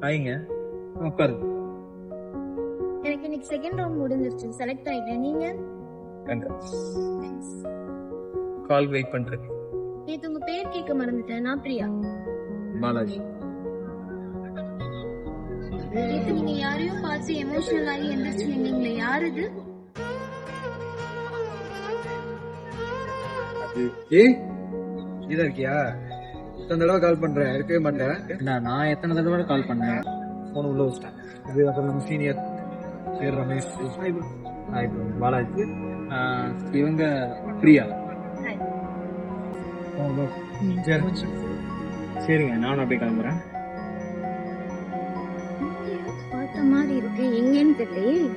ஆயிங்க உட்காரு. எனக்கு இன்னைக்கு செகண்ட் ரவுண்ட் முடிஞ்சிருச்சு, செலக்ட் ஆயிட்டேன். நீங்க? கால் வெயிட் பண்றேன். நேத்து உங்க பேர் கேட்க மறந்துட்டேன். நான் பிரியா. பாலாஜி. நேத்து நீங்க யாரையும் பார்த்து எமோஷனல் ஆகி எந்திரிச்சு நின்னீங்களே, யார் இது? இதா இருக்கியா? எத்தனை தடவை கால் பண்றேன், இருக்கவே மாட்டேன். நான் எத்தனை தடவை கால் பண்ணேன்? போன் உள்ள வச்சிட்டேன். இது அப்புறம் நம்ம சீனியர் பேர் ரமேஷ். Hi bro. பாலாஜி. இவங்க பிரியா. சரிங்க, நானும் அப்படியே கிளம்புறேன். பார்த்த மாதிரி இருக்கு, எங்கன்னு தெரியல.